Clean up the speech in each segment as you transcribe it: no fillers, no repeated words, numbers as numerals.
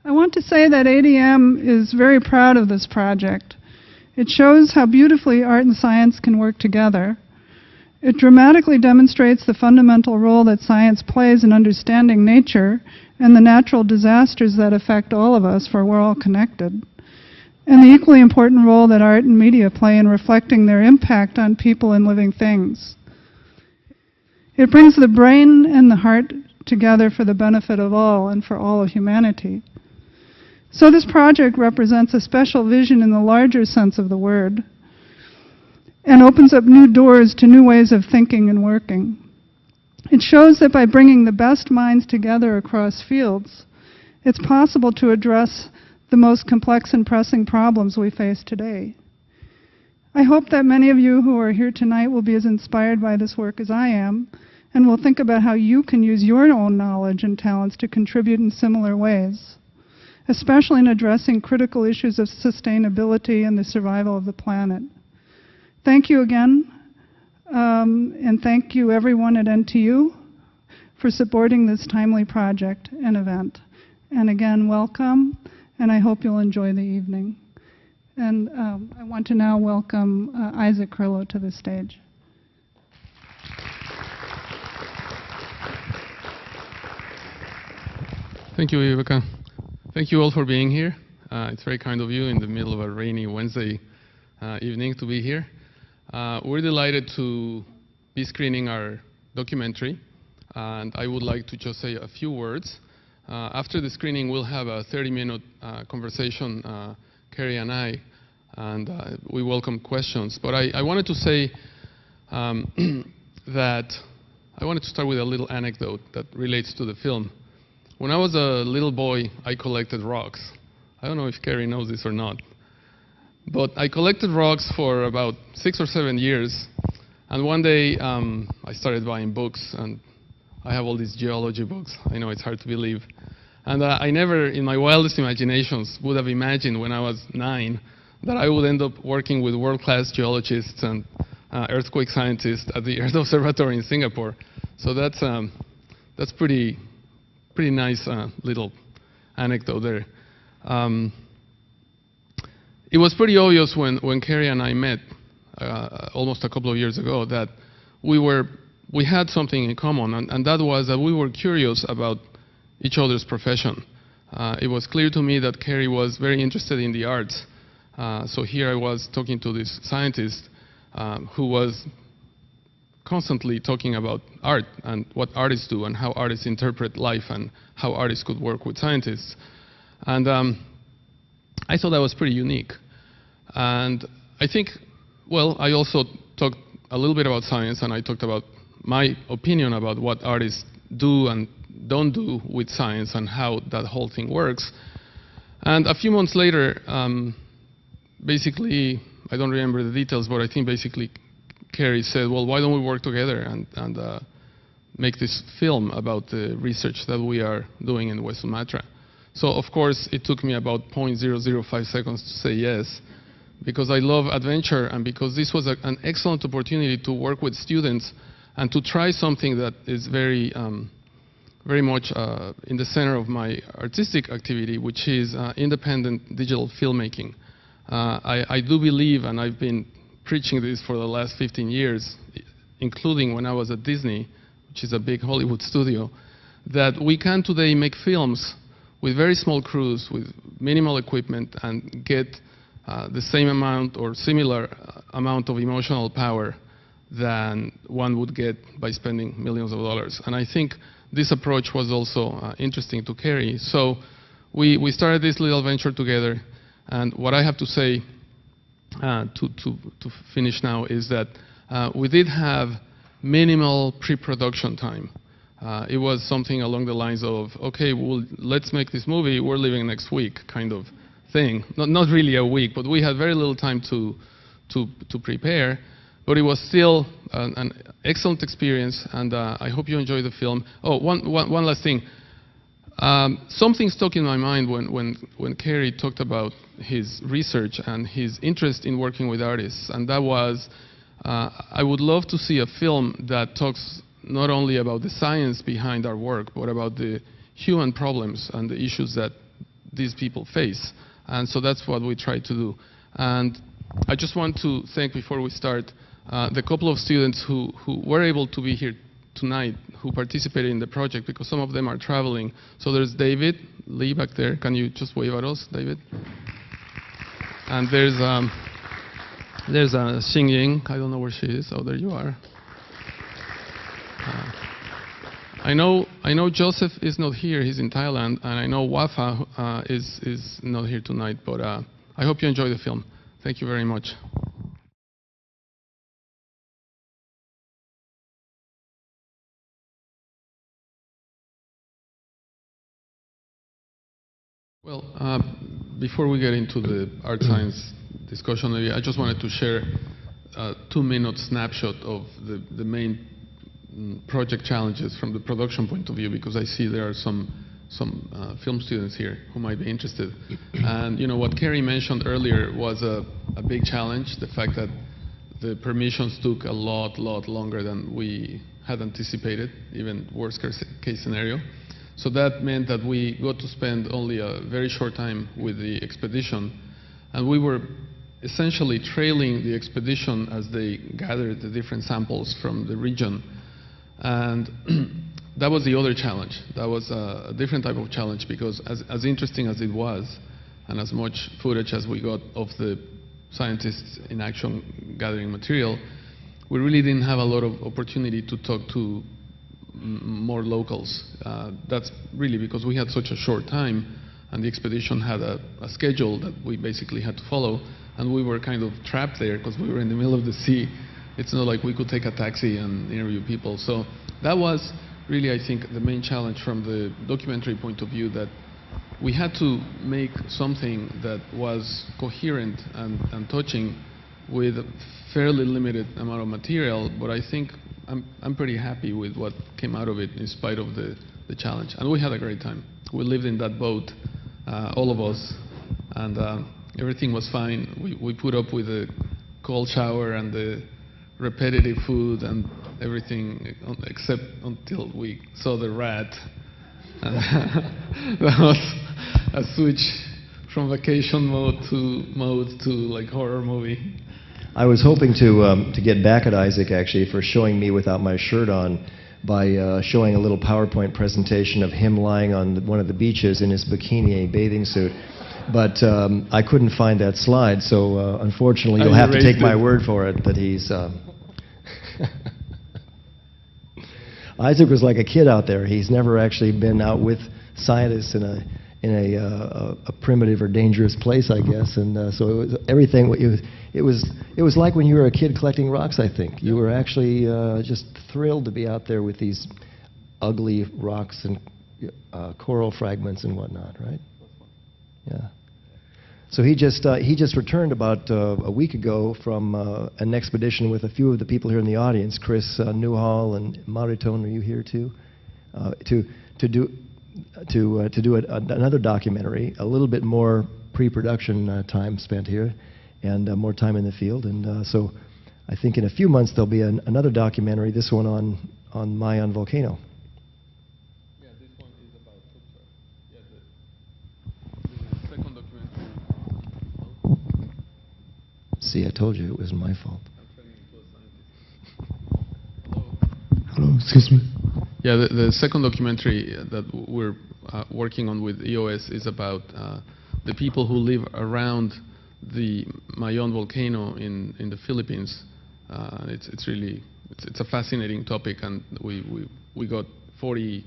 I want to say that ADM is very proud of this project. It shows how beautifully art and science can work together. It dramatically demonstrates the fundamental role that science plays in understanding nature and the natural disasters that affect all of us, for we're all connected, and the equally important role that art and media play in reflecting their impact on people and living things. It brings the brain and the heart together for the benefit of all and for all of humanity. So this project represents a special vision in the larger sense of the word, and opens up new doors to new ways of thinking and working. It shows that by bringing the best minds together across fields, it's possible to address the most complex and pressing problems we face today. I hope that many of you who are here tonight will be as inspired by this work as I am, and will think about how you can use your own knowledge and talents to contribute in similar ways, especially in addressing critical issues of sustainability and the survival of the planet. Thank you again, and thank you everyone at NTU for supporting this timely project and event. And again, welcome, and I hope you'll enjoy the evening. And I want to now welcome Isaac Crillo to the stage. Thank you, Viveka. Thank you all for being here. It's very kind of you in the middle of a rainy Wednesday evening to be here. We're delighted to be screening our documentary, and I would like to just say a few words. After the screening, we'll have a 30-minute conversation, Carrie and I, and we welcome questions. But I wanted to say that I wanted to start with a little anecdote that relates to the film. When I was a little boy, I collected rocks. I don't know if Carrie knows this or not. But I collected rocks for about 6 or 7 years, and one day I started buying books, and I have all these geology books. I know it's hard to believe. And I never, in my wildest imaginations, would have imagined when I was 9 that I would end up working with world-class geologists and earthquake scientists at the Earth Observatory in Singapore. So that's pretty nice little anecdote there. It was pretty obvious when Carrie and I met almost a couple of years ago that we had something in common, and that was that we were curious about each other's profession. It was clear to me that Carrie was very interested in the arts. So here I was talking to this scientist who was constantly talking about art and what artists do and how artists interpret life and how artists could work with scientists. And I thought that was pretty unique. And I think, well, I also talked a little bit about science, and I talked about my opinion about what artists do and don't do with science and how that whole thing works. And a few months later, basically, I don't remember the details, but I think basically Carrie said, well, why don't we work together and make this film about the research that we are doing in West Sumatra. So, of course, it took me about 0.005 seconds to say yes, because I love adventure and because this was an excellent opportunity to work with students and to try something that is very much in the center of my artistic activity, which is independent digital filmmaking. I do believe, and I've been preaching this for the last 15 years, including when I was at Disney, which is a big Hollywood studio, that we can today make films with very small crews, with minimal equipment, and get the same amount or similar amount of emotional power than one would get by spending millions of dollars. And I think this approach was also interesting to Carrie. So we started this little venture together, and what I have to say to finish now is that we did have minimal pre-production time. It was something along the lines of, okay, well, let's make this movie, we're leaving next week, kind of thing. Not really a week, but we had very little time to prepare. But it was still an excellent experience, and I hope you enjoy the film. Oh, one last thing. Something stuck in my mind when Carrie talked about his research and his interest in working with artists, and that was, I would love to see a film that talks not only about the science behind our work, but about the human problems and the issues that these people face. And so that's what we try to do. And I just want to thank, before we start, the couple of students who were able to be here tonight, who participated in the project, because some of them are traveling. So there's David Lee back there. Can you just wave at us, David? And there's Xing Ying. I don't know where she is. Oh, there you are. I know Joseph is not here. He's in Thailand, and I know Wafa is not here tonight. But I hope you enjoy the film. Thank you very much. Well, before we get into the art science discussion, I just wanted to share a 2-minute snapshot of the main project challenges from the production point of view, because I see there are some film students here who might be interested. And you know what Kerry mentioned earlier was a big challenge, the fact that the permissions took a lot longer than we had anticipated, even worst case scenario. So that meant that we got to spend only a very short time with the expedition, and we were essentially trailing the expedition as they gathered the different samples from the region. And that was the other challenge. That was a different type of challenge, because as interesting as it was, and as much footage as we got of the scientists in action gathering material, we really didn't have a lot of opportunity to talk to more locals. That's really because we had such a short time, and the expedition had a schedule that we basically had to follow, and we were kind of trapped there because we were in the middle of the sea. It's not like we could take a taxi and interview people. So that was really, I think, the main challenge from the documentary point of view, that we had to make something that was coherent and touching with a fairly limited amount of material, but I think I'm pretty happy with what came out of it in spite of the challenge. And we had a great time. We lived in that boat, all of us, and everything was fine. We put up with the cold shower and the repetitive food and everything, except until we saw the rat. And that was a switch from vacation mode to like horror movie. I was hoping to get back at Isaac, actually, for showing me without my shirt on by showing a little PowerPoint presentation of him lying on one of the beaches in his bikini bathing suit. But I couldn't find that slide, so unfortunately you'll have to take my word for it that he's... Isaac was like a kid out there. He's never actually been out with scientists in a primitive or dangerous place, I guess. And so it was everything. It was like when you were a kid collecting rocks. I think you were actually just thrilled to be out there with these ugly rocks and coral fragments and whatnot, right? Yeah. So he just returned about a week ago from an expedition with a few of the people here in the audience. Chris Newhall and Maritone, are you here too? To do another documentary, a little bit more pre-production time spent here, and more time in the field. And so I think in a few months there'll be another documentary. This one on Mayan volcano. Yeah, this one is about the second documentary. See, I told you it was my fault. I'm training to a scientist. Hello. Hello, excuse me. Yeah, the second documentary that we're working on with EOS is about the people who live around the Mayon volcano in the Philippines. It's really a fascinating topic, and we got 40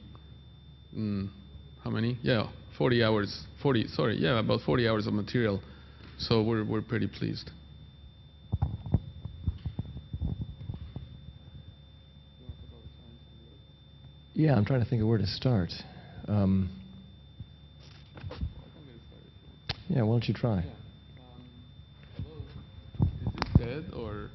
how many? Yeah, 40 hours. 40. Sorry, yeah, about 40 hours of material. So we're pretty pleased. Yeah, I'm trying to think of where to start. Yeah. Yeah, why don't you try? Hello. Is it dead or?